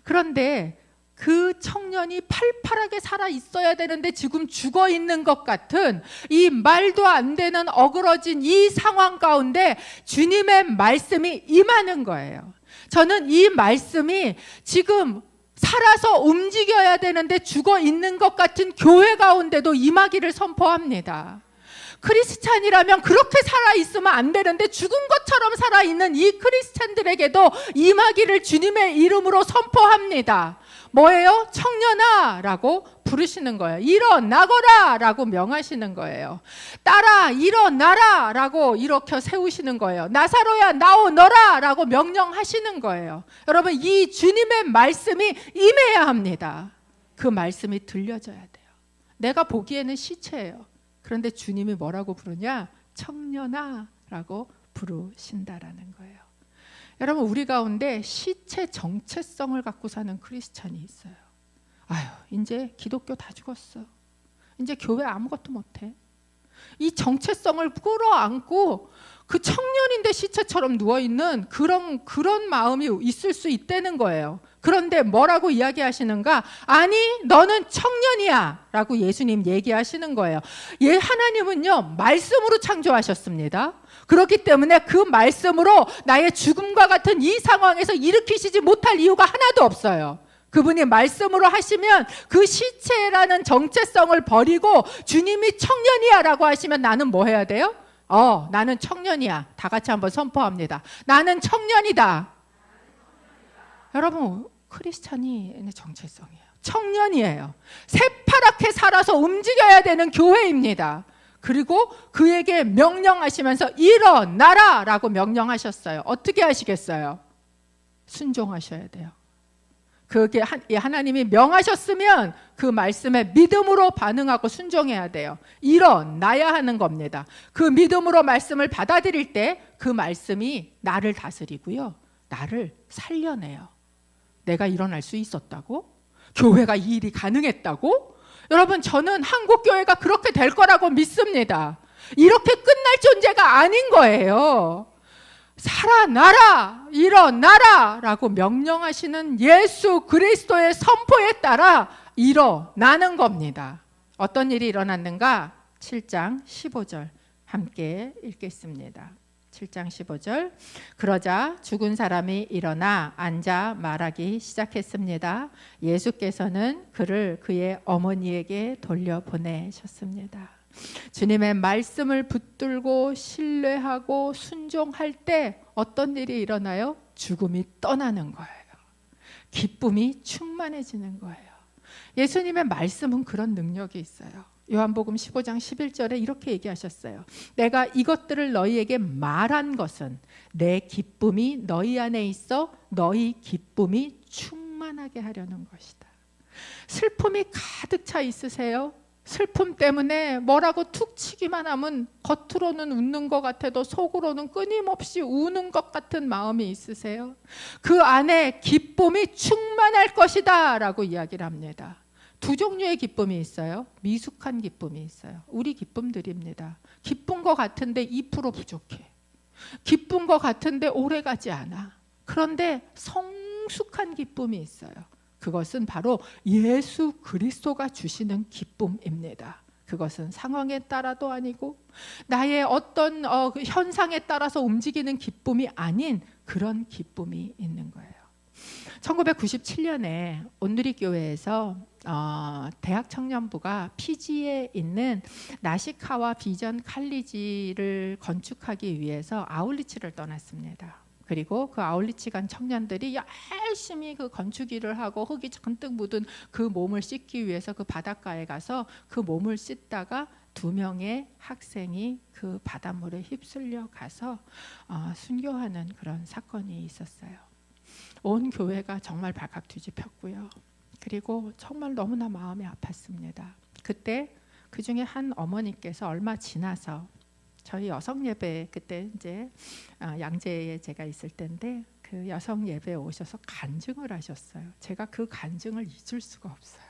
그런데 그 청년이 팔팔하게 살아 있어야 되는데 지금 죽어 있는 것 같은 이 말도 안 되는 어그러진 이 상황 가운데 주님의 말씀이 임하는 거예요. 저는 이 말씀이 지금 살아서 움직여야 되는데 죽어 있는 것 같은 교회 가운데도 임하기를 선포합니다. 크리스찬이라면 그렇게 살아있으면 안 되는데 죽은 것처럼 살아있는 이 크리스찬들에게도 임하기를 주님의 이름으로 선포합니다. 뭐예요? 청년아 라고 부르시는 거예요. 일어나거라 라고 명하시는 거예요. 딸아 일어나라 라고 일으켜 세우시는 거예요. 나사로야 나오너라 라고 명령하시는 거예요. 여러분, 이 주님의 말씀이 임해야 합니다. 그 말씀이 들려져야 돼요. 내가 보기에는 시체예요. 그런데 주님이 뭐라고 부르냐? 청년아 라고 부르신다라는 거예요. 여러분, 우리 가운데 시체 정체성을 갖고 사는 크리스찬이 있어요. 아유, 이제 기독교 다 죽었어. 이제 교회 아무것도 못해. 이 정체성을 끌어안고 그 청년인데 시체처럼 누워있는 그런 마음이 있을 수 있다는 거예요. 그런데 뭐라고 이야기하시는가? 아니, 너는 청년이야 라고 예수님 얘기하시는 거예요. 하나님은요, 말씀으로 창조하셨습니다. 그렇기 때문에 그 말씀으로 나의 죽음과 같은 이 상황에서 일으키시지 못할 이유가 하나도 없어요. 그분이 말씀으로 하시면 그 시체라는 정체성을 버리고 주님이 청년이야 라고 하시면 나는 뭐 해야 돼요? 나는 청년이야. 다 같이 한번 선포합니다. 나는 청년이다. 여러분, 크리스찬이 정체성이에요. 청년이에요. 새파랗게 살아서 움직여야 되는 교회입니다. 그리고 그에게 명령하시면서 일어나라 라고 명령하셨어요. 어떻게 하시겠어요? 순종하셔야 돼요. 그게 하나님이 명하셨으면 그 말씀에 믿음으로 반응하고 순종해야 돼요. 일어나야 하는 겁니다. 그 믿음으로 말씀을 받아들일 때 그 말씀이 나를 다스리고요, 나를 살려내요. 내가 일어날 수 있었다고? 교회가 이 일이 가능했다고? 여러분, 저는 한국교회가 그렇게 될 거라고 믿습니다. 이렇게 끝날 존재가 아닌 거예요. 살아나라, 일어나라 라고 명령하시는 예수 그리스도의 선포에 따라 일어나는 겁니다. 어떤 일이 일어났는가? 7장 15절 함께 읽겠습니다. 7장 15절. 그러자 죽은 사람이 일어나 앉아 말하기 시작했습니다. 예수께서는 그를 그의 어머니에게 돌려보내셨습니다. 주님의 말씀을 붙들고 신뢰하고 순종할 때 어떤 일이 일어나요? 죽음이 떠나는 거예요. 기쁨이 충만해지는 거예요. 예수님의 말씀은 그런 능력이 있어요. 요한복음 15장 11절에 이렇게 얘기하셨어요. 내가 이것들을 너희에게 말한 것은 내 기쁨이 너희 안에 있어 너희 기쁨이 충만하게 하려는 것이다. 슬픔이 가득 차 있으세요? 슬픔 때문에 뭐라고 툭 치기만 하면 겉으로는 웃는 것 같아도 속으로는 끊임없이 우는 것 같은 마음이 있으세요? 그 안에 기쁨이 충만할 것이다 라고 이야기를 합니다. 두 종류의 기쁨이 있어요. 미숙한 기쁨이 있어요. 우리 기쁨들입니다. 기쁜 것 같은데 2% 부족해. 기쁜 것 같은데 오래가지 않아. 그런데 성숙한 기쁨이 있어요. 그것은 바로 예수 그리스도가 주시는 기쁨입니다. 그것은 상황에 따라도 아니고 나의 어떤 현상에 따라서 움직이는 기쁨이 아닌 그런 기쁨이 있는 거예요. 1997년에 온누리교회에서 대학 청년부가 피지에 있는 나시카와 비전 칼리지를 건축하기 위해서 아울리치를 떠났습니다. 그리고 그 아울리치 간 청년들이 열심히 그 건축 일을 하고 흙이 잔뜩 묻은 그 몸을 씻기 위해서 그 바닷가에 가서 그 몸을 씻다가 2명의 학생이 그 바닷물에 휩쓸려 가서 순교하는 그런 사건이 있었어요. 온 교회가 정말 발칵 뒤집혔고요. 그리고 정말 너무나 마음이 아팠습니다. 그때 그 중에 한 어머니께서 얼마 지나서 저희 여성 예배, 그때 이제 양재에 제가 있을 때인데 그 여성 예배에 오셔서 간증을 하셨어요. 제가 그 간증을 잊을 수가 없어요.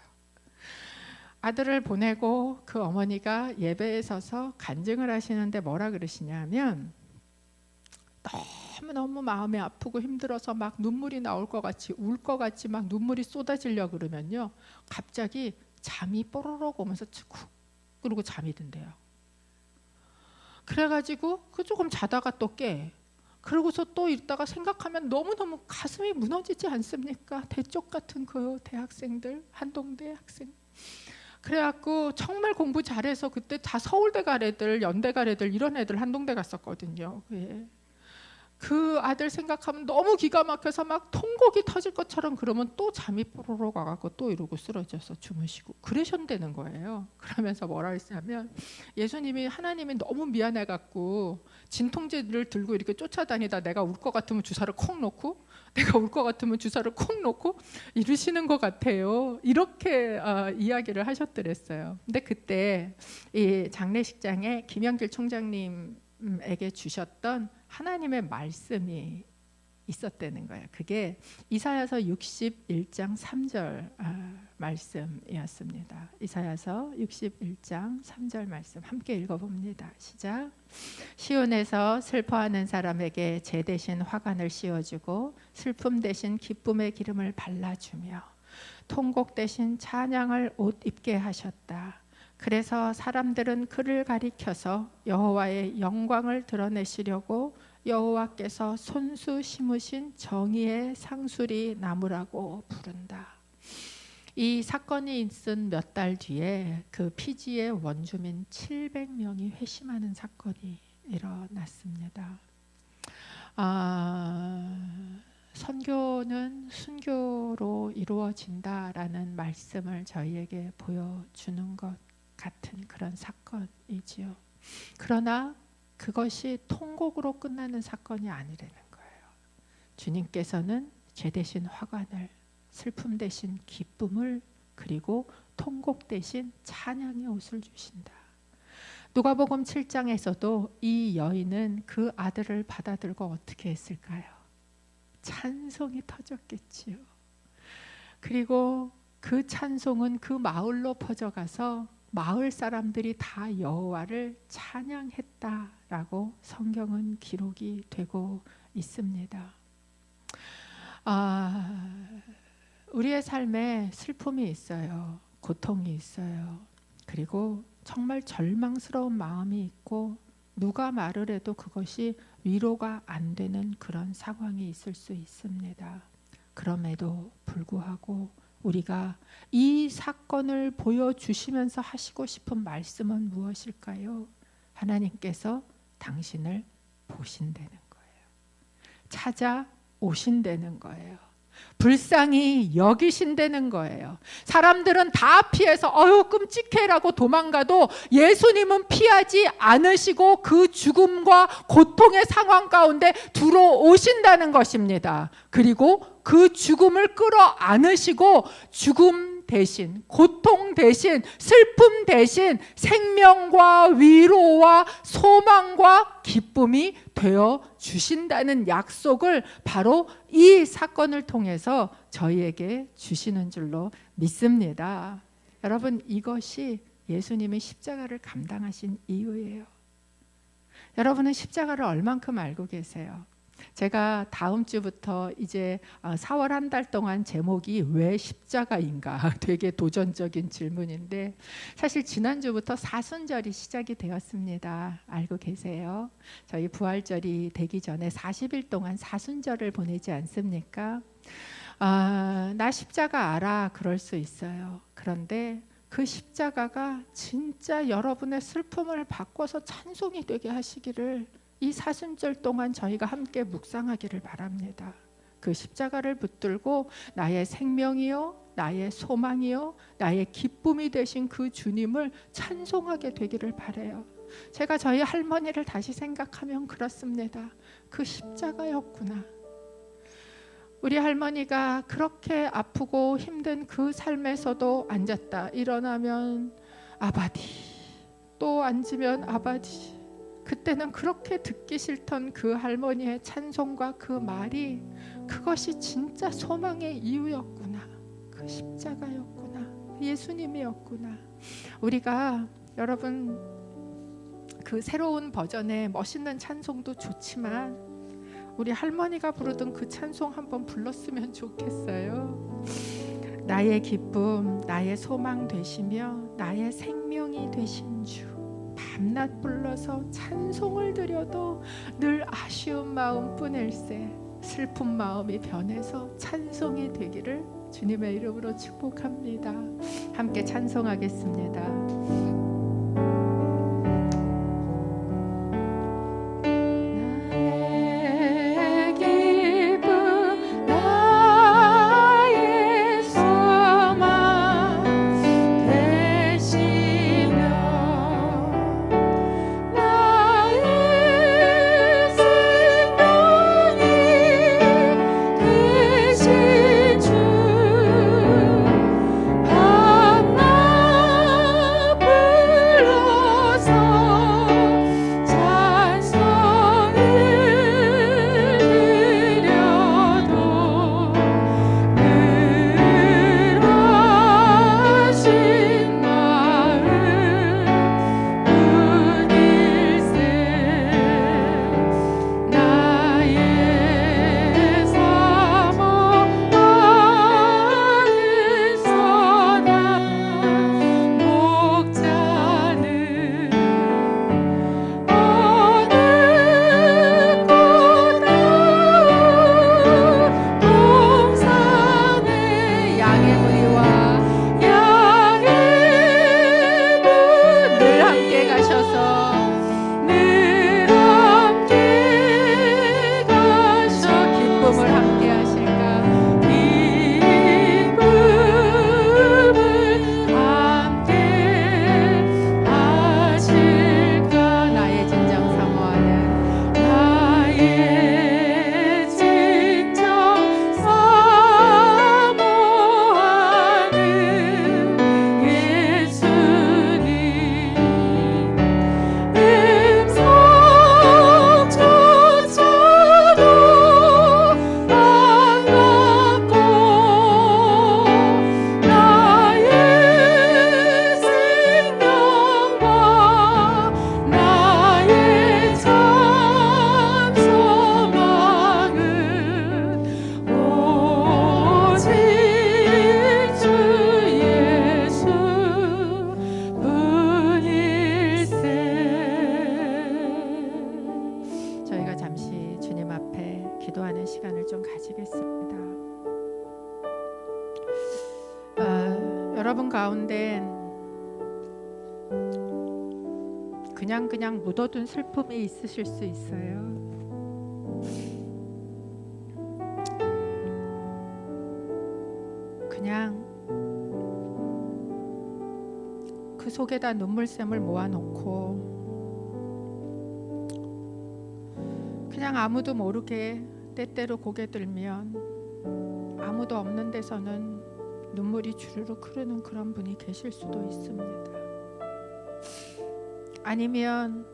아들을 보내고 그 어머니가 예배에 서서 간증을 하시는데 뭐라 그러시냐면, 너무너무 마음이 아프고 힘들어서 막 눈물이 나올 것 같이 울 것 같이 막 눈물이 쏟아지려고 그러면요, 갑자기 잠이 뽀로록 오면서 쿡 그러고 잠이 든대요. 그래가지고 그 조금 자다가 또 깨. 그러고서 또 있다가 생각하면 너무너무 가슴이 무너지지 않습니까? 대쪽 같은 그 대학생들, 한동대 학생. 그래갖고 정말 공부 잘해서 그때 다 서울대 갈 애들, 연대 갈 애들, 이런 애들 한동대 갔었거든요. 예. 그 아들 생각하면 너무 기가 막혀서 막 통곡이 터질 것처럼 그러면 또 잠이 뽀로록 와갖고 또 이러고 쓰러져서 주무시고 그러셨다는 거예요. 그러면서 뭐라 했냐면, 예수님이 하나님이 너무 미안해갖고 진통제를 들고 이렇게 쫓아다니다 내가 울 것 같으면 주사를 콕 놓고 내가 울 것 같으면 주사를 콕 놓고 이러시는 것 같아요. 이렇게 이야기를 하셨더랬어요. 근데 그때 이 장례식장에 김영길 총장님에게 주셨던 하나님의 말씀이 있었다는 거예요. 그게 이사야서 61장 3절 말씀이었습니다. 이사야서 61장 3절 말씀 함께 읽어봅니다. 시작. 시온에서 슬퍼하는 사람에게 제 대신 화관을 씌워주고 슬픔 대신 기쁨의 기름을 발라주며 통곡 대신 찬양을 옷 입게 하셨다. 그래서 사람들은 그를 가리켜서 여호와의 영광을 드러내시려고 여호와께서 손수 심으신 정의의 상수리 나무라고 부른다. 이 사건이 있은 몇 달 뒤에 그 피지의 원주민 700명이 회심하는 사건이 일어났습니다. 선교는 순교로 이루어진다라는 말씀을 저희에게 보여주는 것 같은 그런 사건이지요. 그러나 그것이 통곡으로 끝나는 사건이 아니라는 거예요. 주님께서는 죄 대신 화관을, 슬픔 대신 기쁨을, 그리고 통곡 대신 찬양의 옷을 주신다. 누가복음 7장에서도 이 여인은 그 아들을 받아들고 어떻게 했을까요? 찬송이 터졌겠지요. 그리고 그 찬송은 그 마을로 퍼져가서 마을 사람들이 다 여호와를 찬양했다라고 성경은 기록이 되고 있습니다. 우리의 삶에 슬픔이 있어요. 고통이 있어요. 그리고 정말 절망스러운 마음이 있고 누가 말을 해도 그것이 위로가 안 되는 그런 상황이 있을 수 있습니다. 그럼에도 불구하고 우리가 이 사건을 보여주시면서 하시고 싶은 말씀은 무엇일까요? 하나님께서 당신을 보신다는 거예요. 찾아오신다는 거예요. 불쌍히 여기신다는 거예요. 사람들은 다 피해서 어휴 끔찍해라고 도망가도 예수님은 피하지 않으시고 그 죽음과 고통의 상황 가운데 들어오신다는 것입니다. 그리고 그 죽음을 끌어안으시고 죽음 대신, 고통 대신, 슬픔 대신 생명과 위로와 소망과 기쁨이 되어 주신다는 약속을 바로 이 사건을 통해서 저희에게 주시는 줄로 믿습니다. 여러분, 이것이 예수님이 십자가를 감당하신 이유예요. 여러분은 십자가를 얼만큼 알고 계세요? 제가 다음 주부터 이제 4월 한 달 동안 제목이 왜 십자가인가 되게 도전적인 질문인데, 사실 지난주부터 사순절이 시작이 되었습니다. 알고 계세요? 저희 부활절이 되기 전에 40일 동안 사순절을 보내지 않습니까? 나 십자가 알아, 그럴 수 있어요. 그런데 그 십자가가 진짜 여러분의 슬픔을 바꿔서 찬송이 되게 하시기를 이 사순절 동안 저희가 함께 묵상하기를 바랍니다. 그 십자가를 붙들고 나의 생명이요, 나의 소망이요, 나의 기쁨이 되신 그 주님을 찬송하게 되기를 바라요. 제가 저희 할머니를 다시 생각하면 그렇습니다. 그 십자가였구나. 우리 할머니가 그렇게 아프고 힘든 그 삶에서도 앉았다 일어나면 아바디, 또 앉으면 아바디. 그때는 그렇게 듣기 싫던 그 할머니의 찬송과 그 말이 그것이 진짜 소망의 이유였구나. 그 십자가였구나. 예수님이었구나. 우리가 여러분 그 새로운 버전의 멋있는 찬송도 좋지만 우리 할머니가 부르던 그 찬송 한번 불렀으면 좋겠어요. 나의 기쁨, 나의 소망 되시며 나의 생명이 되신 주, 밤낮 불러서 찬송을 드려도 늘 아쉬운 마음뿐일세. 슬픈 마음이 변해서 찬송이 되기를 주님의 이름으로 축복합니다. 함께 찬송하겠습니다. 여러분 가운데 그냥 묻어둔 슬픔이 있으실 수 있어요. 그냥 그 속에다 눈물샘을 모아놓고 그냥 아무도 모르게 때때로 고개 들면 아무도 없는 데서는 눈물이 주르륵 흐르는 그런 분이 계실 수도 있습니다. 아니면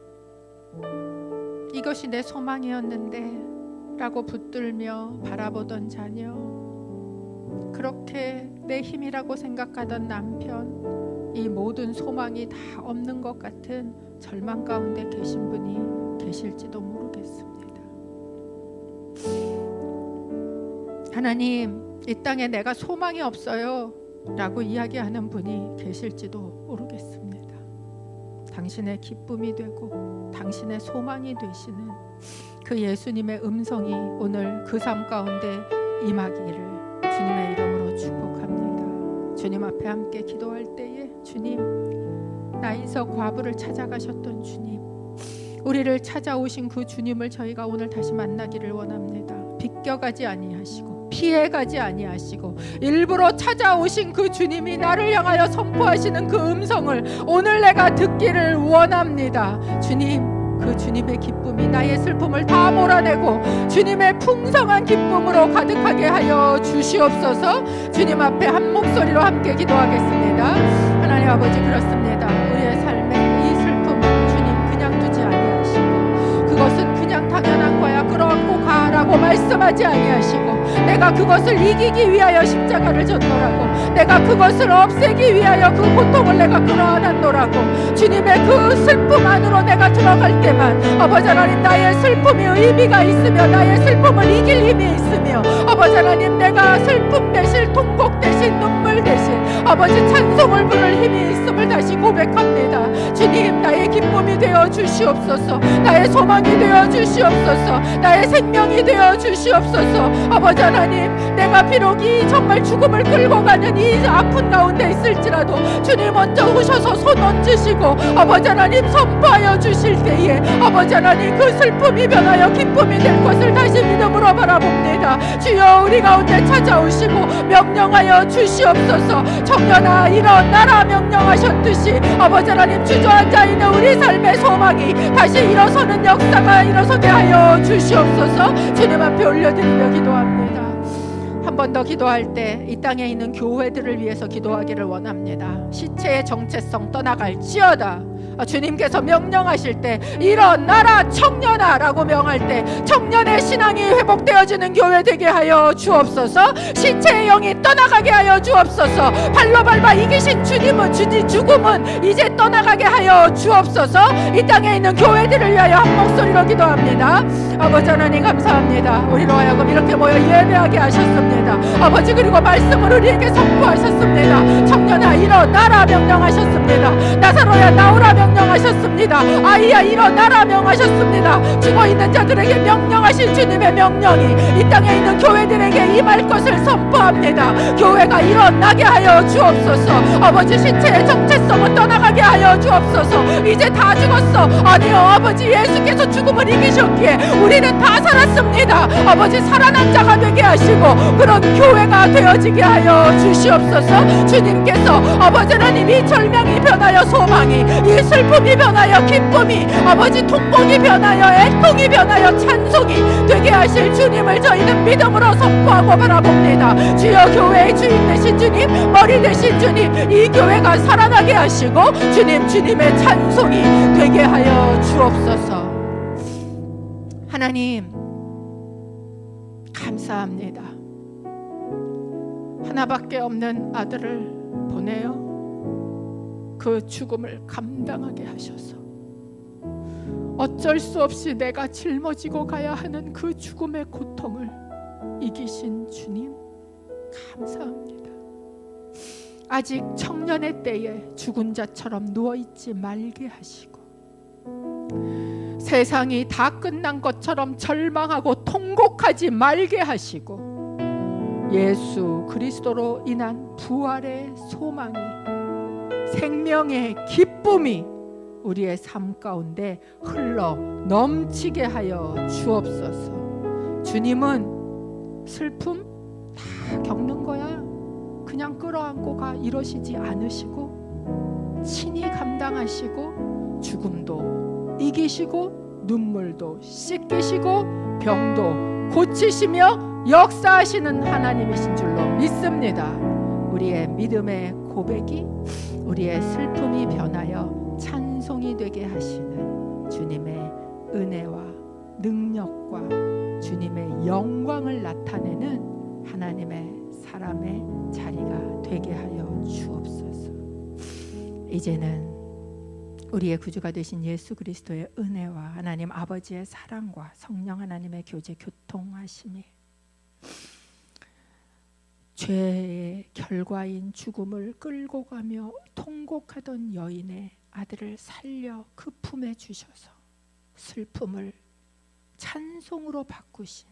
이것이 내 소망이었는데 라고 붙들며 바라보던 자녀, 그렇게 내 힘이라고 생각하던 남편, 이 모든 소망이 다 없는 것 같은 절망 가운데 계신 분이 계실지도 모르겠습니다. 하나님, 이 땅에 내가 소망이 없어요 라고 이야기하는 분이 계실지도 모르겠습니다. 당신의 기쁨이 되고 당신의 소망이 되시는 그 예수님의 음성이 오늘 그 삶 가운데 임하기를 주님의 이름으로 축복합니다. 주님 앞에 함께 기도할 때에 주님, 나인서 과부를 찾아가셨던 주님, 우리를 찾아오신 그 주님을 저희가 오늘 다시 만나기를 원합니다. 비껴가지 아니하시고 피해가지 아니하시고 일부러 찾아오신 그 주님이 나를 향하여 선포하시는 그 음성을 오늘 내가 듣기를 원합니다. 주님, 그 주님의 기쁨이 나의 슬픔을 다 몰아내고 주님의 풍성한 기쁨으로 가득하게 하여 주시옵소서. 주님 앞에 한 목소리로 함께 기도하겠습니다. 하나님 아버지, 그렇습니다. 우리의 삶에 이 슬픔을 주님 그냥 두지 아니하시고 그것은 그냥 당연한 거야, 끌어안고 가라고 말씀하지 아니하시고 내가 그것을 이기기 위하여 십자가를 졌노라고, 내가 그것을 없애기 위하여 그 고통을 내가 끌어안았노라고, 주님의 그 슬픔 안으로 내가 들어갈 때만 아버지 하나님, 나의 슬픔이 의미가 있으며 나의 슬픔을 이길 힘이 있으며 아버지 하나님, 내가 슬픔 대신 통곡 대신 눈물 대신 아버지 찬송을 부를 힘이 있음을 다시 고백합니다. 주님, 나의 기쁨이 되어 주시옵소서. 나의 소망이 되어 주시옵소서. 나의 생명이 되어 주시옵소서. 아버지 하나님, 내가 비록 이 정말 죽음을 끌고 가는 이 아픈 가운데 있을지라도 주님 먼저 오셔서 손 얹으시고 아버지 하나님 선포하여 주실 때에 아버지 하나님, 그 슬픔이 변하여 기쁨이 될 것을 다시 믿음으로 바라봅니다. 주여, 우리 가운데 찾아오시고 명령하여 주시옵소서. 청년아 일어나라 명령하셨듯이 아버지 하나님, 주저앉아 있는 우리 삶의 소망이 다시 일어서는 역사가 일어서게 하여 주시옵소서. 주님 앞에 올려드리며 기도합니다. 한 번 더 기도할 때 이 땅에 있는 교회들을 위해서 기도하기를 원합니다. 시체의 정체성 떠나갈지어다. 주님께서 명령하실 때 일어나라 청년아 라고 명할 때 청년의 신앙이 회복되어지는 교회 되게 하여 주옵소서. 시체의 영이 떠나가게 하여 주옵소서. 발로 밟아 이기신 주님은 죽음은 이제 떠나가게 하여 주옵소서. 이 땅에 있는 교회들을 위하여 한 목소리로 기도합니다. 아버지 하나님, 감사합니다. 우리로 하여금 이렇게 모여 예배하게 하셨습니다. 아버지, 그리고 말씀을 우리에게 선포하셨습니다. 청년아 일어나라 명령하셨습니다. 나사로야 나오라 명령하셨습니다. 아이야 일어나라 명하셨습니다. 죽어있는 자들에게 명령하신 주님의 명령이 이 땅에 있는 교회들에게 임할 것을 선포합니다. 교회가 일어나게 하여 주옵소서. 아버지, 신체의 정체성은 떠나가게 하여 주옵소서. 이제 다 죽었어. 아니요, 아버지, 예수께서 죽음을 이기셨기에 우리는 다 살았습니다. 아버지, 살아난 자가 되게 하시고 그런 교회가 되어지게 하여 주시옵소서. 주님께서 아버지 하나님, 이 절망이 변하여 소망이, 이 슬픔이 변하여 기쁨이, 아버지 통곡이 변하여 애통이 변하여 찬송이 되게 하실 주님을 저희는 믿음으로 선포하고 바라봅니다. 주여, 교회의 주인 되신 주님, 머리 되신 주님, 이 교회가 살아나게 하시고 주님의 찬송이 되게 하여 주옵소서. 하나님, 감사합니다. 하나밖에 없는 아들을 보내어 그 죽음을 감당하게 하셔서 어쩔 수 없이 내가 짊어지고 가야 하는 그 죽음의 고통을 이기신 주님, 감사합니다. 아직 청년의 때에 죽은 자처럼 누워있지 말게 하시고 세상이 다 끝난 것처럼 절망하고 통곡하지 말게 하시고 예수 그리스도로 인한 부활의 소망이, 생명의 기쁨이 우리의 삶 가운데 흘러 넘치게 하여 주옵소서. 주님은 슬픔 다 겪는 거야 그냥 끌어안고 가 이러시지 않으시고, 친히 감당하시고 죽음도 이기시고 눈물도 씻기시고 병도 고치시며 역사하시는 하나님이신 줄로 믿습니다. 우리의 믿음의 고백이 우리의 슬픔이 변하여 찬송이 되게 하시는 주님의 은혜와 능력과 주님의 영광을 나타내는 하나님의 사람의 자리가 되게 하여 주옵소서. 이제는 우리의 구주가 되신 예수 그리스도의 은혜와 하나님 아버지의 사랑과 성령 하나님의 교제 교통하심이, 죄의 결과인 죽음을 끌고 가며 통곡하던 여인의 아들을 살려 그 품에 주셔서 슬픔을 찬송으로 바꾸신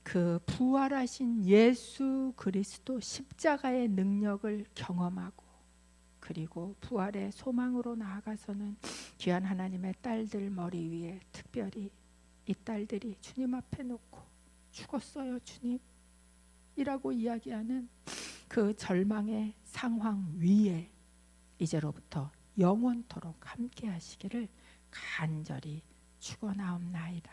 그 부활하신 예수 그리스도 십자가의 능력을 경험하고, 그리고 부활의 소망으로 나아가서는 귀한 하나님의 딸들 머리 위에 특별히 이 딸들이 주님 앞에 놓고 죽었어요 주님 이라고 이야기하는 그 절망의 상황 위에 이제로부터 영원토록 함께 하시기를 간절히 축원하옵나이다.